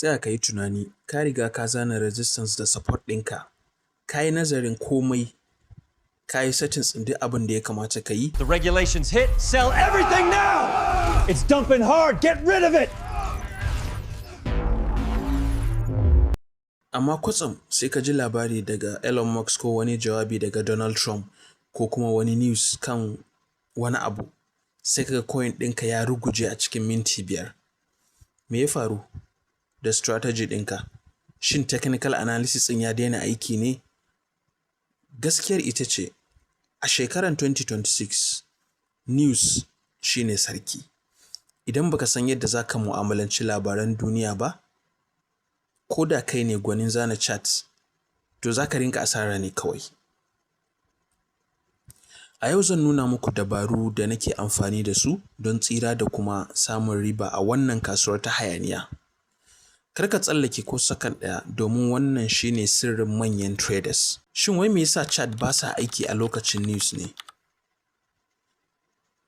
tsaya ka yi tunani, ka riga ka zana resistance da support ɗinka, ka yi nazarin komai, ka yi settings ɗin duk abin da ya kamata ka yi. The regulations hit, sell everything now! It's dumping hard, get rid of it! Amma kwatsam sai ka ji labari daga Elon Musk ko wani jawabi daga Donald Trump ko kuma wani news kan wani abu, sai kaga coin ɗinka ya ruguje a cikin minti 5. Me ya faru da strategy ɗinka? Shin technical analysis ɗin ya daina aiki ne? Gaskiyar ita ce, a shekarar 2026, news shine sarki. Idan baka san yadda za ka mu'amalanci labaran duniya ba, ko da kai ne gwanin zana chat, to za ka rinka asara ne kawai. A yau zan nuna muku dabaru da nake amfani da su don tsira da kuma samun riba a wannan kasuwar ta hayaniya. Kar ka tsallake ko sakan ɗaya domin wannan shine sirrin manyan traders. Shin wai me yasa chat ba sa aiki a lokacin news ne?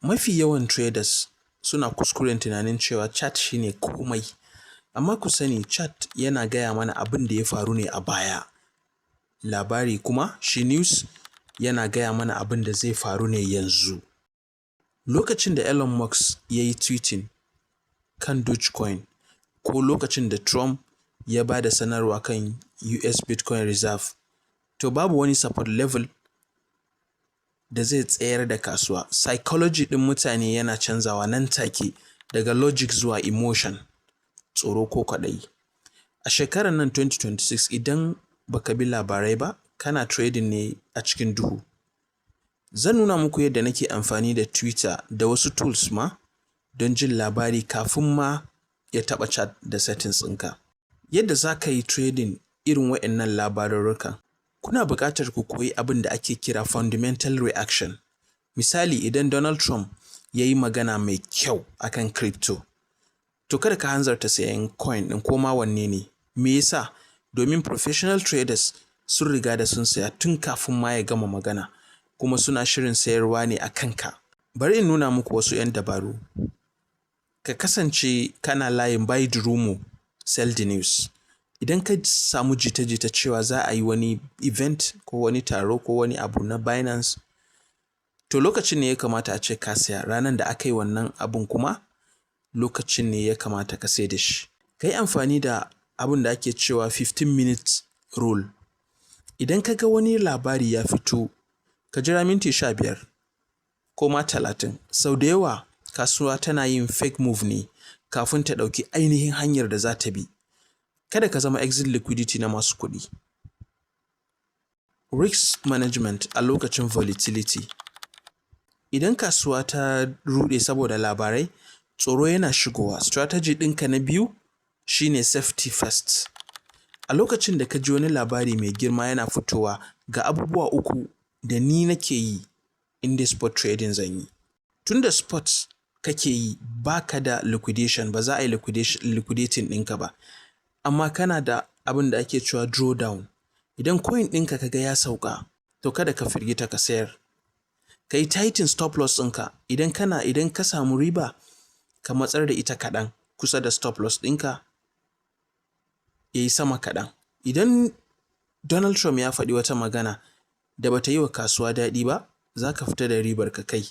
Mafi yawan traders suna kuskuren tunanin cewa chat shine komai. Amma ku sani chat yana gaya mana abin da ya faru ne a baya. Labari kuma shi news yana gaya mana abin da zai faru ne yanzu. Lokacin da Elon Musk ya yi tweeting kan Dogecoin, ko lokacin da Trump ya ba da sanarwa kan US Bitcoin Reserve, to babu wani support level da zai tsayar da kasuwa. Psychology ɗin mutane yana canzawa nan take daga logic zuwa emotion, tsoro ko kadai. A shekarar nan 2026 idan baka bi labarai ba, kana trading ne a cikin duhu. Zan nuna muku yadda nake amfani da Twitter da wasu tools ma don jin labari kafin ma ya taɓa chat da settings ɗinka. Yadda za ka yi trading irin waɗannan labarurrukan, kuna buƙatar ku koyi abin da ake kira fundamental reaction. Misali, idan Donald Trump ya yi magana mai kyau akan crypto, to kada ka hanzarta sayan coin ɗin ko ma wanne ne. Me yasa? Domin professional traders sun riga da sun saya tun kafin ma ya gama magana, kuma suna shirin sayarwa ne a kanka. Bari in nuna muku wasu 'yan dabaru. Ka kasance kana layin buy the rumor, sell the news. Idan ka samu jita-jita cewa za a yi wani event ko wani taro ko wani abu na Binance, to lokacin ne ya kamata a ce ka saya. Ranar da aka yi wannan abun kuma lokacin ne ya kamata ka sai da shi. Ka yi amfani da abin da ake cewa 15 minutes rule. Idan ka ga wani labari ya fito, ka jira minti 15 ko ma 30. Sau da yawa kasuwa tana yin fake move ne kafin ta ɗauki ainihin hanyar da za ta bi. Kada ka zama exit liquidity na masu kuɗi. Risk management a lokacin volatility. Idan kasuwa ta ruɗe saboda labarai, tsoro yana shigowa. Strategy ɗinka na biyu shine safety first. A lokacin da ka ji wani labari mai girma yana fitowa, ga abubuwa 3 da ni nake yi inda spot trading zan yi. Tunda spot kake yi, baka da liquidation, ba za a yi liquidating ɗinka ba. Amma kana da abin da ake cewa drawdown. Idan coin ɗinka kaga ya sauka, to kada ka firgita ka sayar. Ka yi tighten stop loss ɗinka. Idan ka samu riba, ka matsar da ita kaɗan kusa da stop loss ɗinka ya yi sama kaɗan. Idan Donald Trump ya faɗi wata magana da bata yi wa kasuwa daɗi ba, za ka fita da ribar ka kai.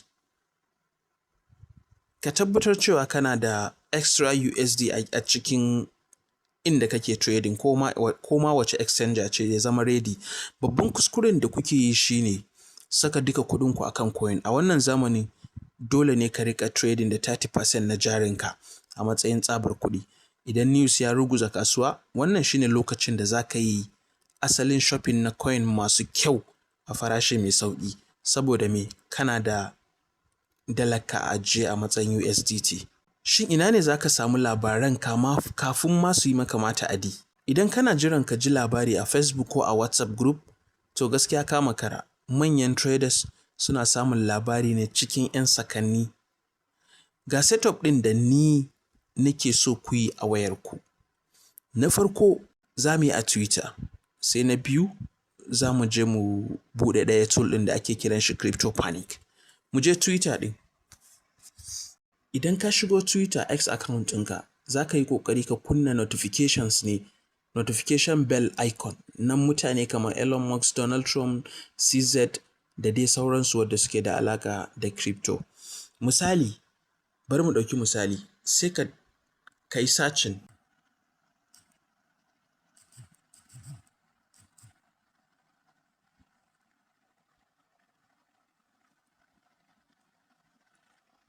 Ka tabbatar cewa kana da extra USD a cikin inda kake trading ko ma wace exchanger ce ya zama ready. Babban kuskuren da kuke yi shine saka duka kuɗinku akan coin. A wannan zamanin dole ne ka riƙa trading da 30% na jarinka a matsayin tsabar kuɗi. Idan news ya ruguza kasuwa, wannan shine lokacin da za ka yi asalin shopping na coin masu kyau a farashi mai sauƙi. Saboda me? Kana da dalarka a ajiye a matsayin USDT. Shin ina ne za ka samu labaran kafin ma su yi maka ta'adi? Idan kana jiran ka ji labari a Facebook ko a WhatsApp group, to gaskiya ka makara. Manyan traders suna samun labari ne cikin 'yan sakanni. Ga setup ɗin da ni nake so ku yi a wayarku. Na farko za mu yi a Twitter. Sai na biyu za mu je mu buɗe ɗaya tool ɗin da ake kiran shi Crypto Panic. Mu je Twitter ɗin. Idan ka shigo Twitter X account ɗinka, za ka yi ƙoƙari ka kunna notifications ne, notification bell icon nan mutane kamar Elon Musk, Donald Trump, CZ da dai sauransu wadda suke da alaƙa da crypto. Misali, bari mu ɗauki misali, sai ka yi searching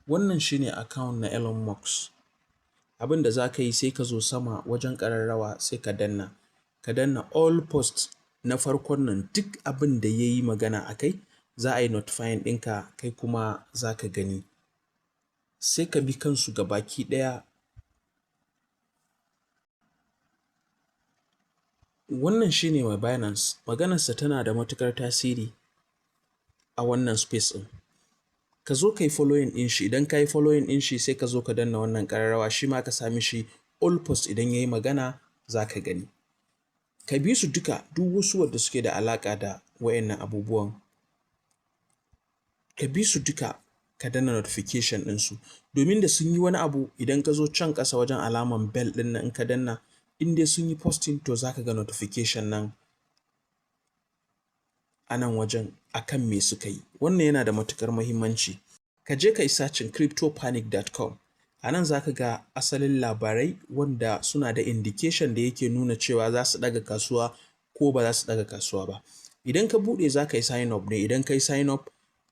wannan shine account na Elon Musk. Abin da za ka yi sai ka zo sama wajen ƙararrawa sai ka danna all post na farkon nan, duk abin da ya yi magana a kai za a yi notifying ɗinka, kai kuma za ka gani. Sai ka bi kansu gabaki ɗaya. Wannan shine mai Binance, maganarsa tana da matuƙar tasiri a wannan space ɗin. Ka zo ka yi following ɗin shi, idan ka yi following ɗin shi sai ka zo ka danna wannan ƙararrawa, shi ma ka sami shi all post idan ya yi magana za ka gani. Ka bi su duka, duk wasu wadda suke da alaƙa da wayannan abubuwan. Ka bi su duka ka danna notification ɗinsu, domin da sun yi wani abu idan ka zo can ƙasa wajen alaman bell ɗin nan in ka danna, in dai sun yi posting to za ka ga notification nan a nan wajen akan me suka yi. Wannan yana da matuƙar muhimmanci. Ka je ka yi searching cryptopanic.com. A nan za ka ga asalin labarai wanda suna da indication da yake nuna cewa za su ɗaga kasuwa ko ba za su ɗaga kasuwa ba. Idan ka buɗe za ka yi sign up ne, idan ka yi sign up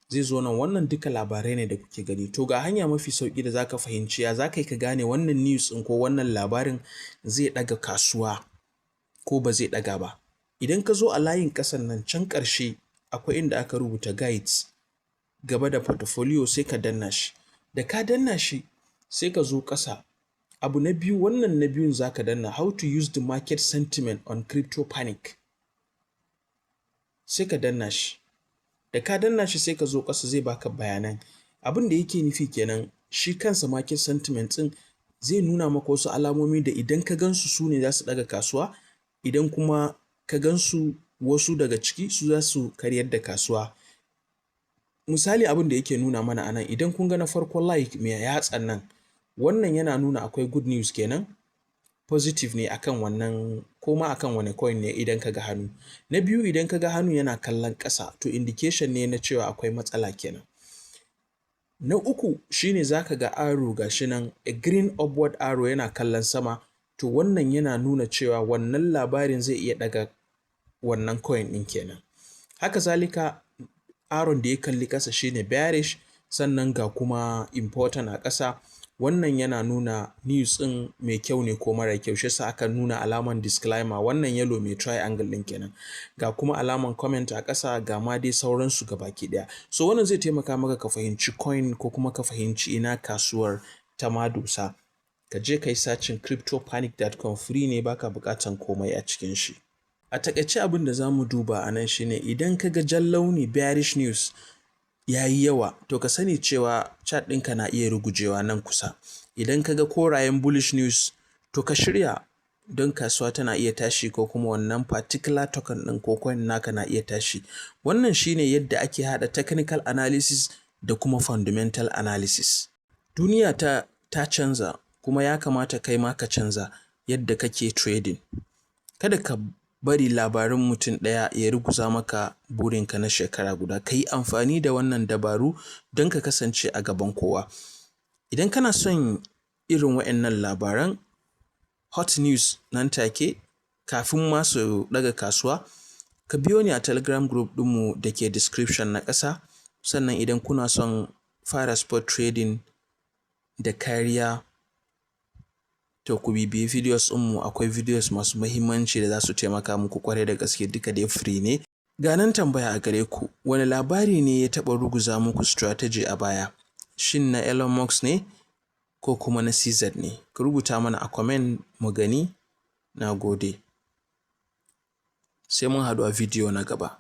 zai zo nan, wannan duka labarai ne da kuke gani. To ga hanya mafi sauƙi da za ka fahimci ya za ka yi ka gane wannan news ɗin ko wannan labarin zai ɗaga kasuwa ko ba zai ɗaga ba. Idan ka zo a layin ƙasan nan can ƙarshe akwai inda aka rubuta guides gaba da portfolio, sai ka danna shi. Da ka danna shi sai ka zo ƙasa. Abu na biyu, wannan na biyun za ka danna how to use the market sentiment on crypto panic. Sai ka danna shi. Da ka danna shi sai ka zo ƙasa zai baka bayanan. Abin da yake nufi kenan, shi kansa market sentiment ɗin zai nuna maka wasu alamomi da idan ka gansu su ne za su ɗaga kasuwa, idan kuma ka gansu wasu daga ciki su za su karyar da kasuwa. Misali abin da yake nuna mana anan, idan kun ga na farkon like mai yatsan nan, wannan yana nuna akwai good news kenan, positive ne akan wannan, ko ma akan wani coin ne idan ka ga hannu. Na biyu, idan ka ga hannu yana kallon ƙasa to indication ne na cewa akwai matsala kenan. Na uku shine za ka ga arrow gashi nan, a green upward arrow yana kallon sama, to wannan yana nuna cewa wannan labarin zai iya ɗaga wannan coin ɗin kenan. Haka zalika arrow da ya kalli ƙasa shine bearish, sannan ga kuma important a ƙasa. Wannan yana nuna news ɗin mai kyau ne ko mara kyau, shi yasa aka nuna alaman disclaimer, wannan yellow mai triangle ɗin kenan. Ga kuma alaman comment a ƙasa, ga ma dai sauransu gabaki ɗaya. So wannan zai taimaka maka ka fahimci coin ko kuma ka fahimci ina kasuwar ta ma dosa. Ka je ka yi searching cryptopanic.com, free ne, baka buƙatan komai a cikin shi. A taƙaice abin da za mu duba a nan shine, idan ka ga jan launi bearish news ya yi yawa to ka sani cewa chart ɗinka na iya rugujewa nan kusa. Idan ka ga korayen bullish news to ka shirya, don kasuwa tana iya tashi ko kuma wannan particular token ɗin ko coin naka na iya tashi. Wannan shine yadda ake haɗa technical analysis da kuma fundamental analysis. Duniya ta canza, kuma ya kamata kai ma ka canza yadda kake trading. Kada ka bari labarin mutum ɗaya ya ruguza maka burinka na shekara guda. Ka yi amfani da wannan dabaru don ka kasance a gaban kowa. Idan kana son irin waɗannan labaran hot news nan take kafin ma su ɗaga kasuwa, ka biyo ni a Telegram group ɗinmu da ke description na ƙasa. Sannan idan kuna son fara spot trading da kariya, to ku bibiyi videos ɗinmu, akwai videos masu muhimmanci da za su taimaka muku ƙwarai da gaske, duka dai free ne. Ga nan tambaya a gare ku, wani labari ne ya taɓa ruguza muku strategy a baya? Shin na Elon Musk ne ko kuma na CZ ne? Ku rubuta mana a comment mu gani. Na gode. Sai mun haɗu a video na gaba.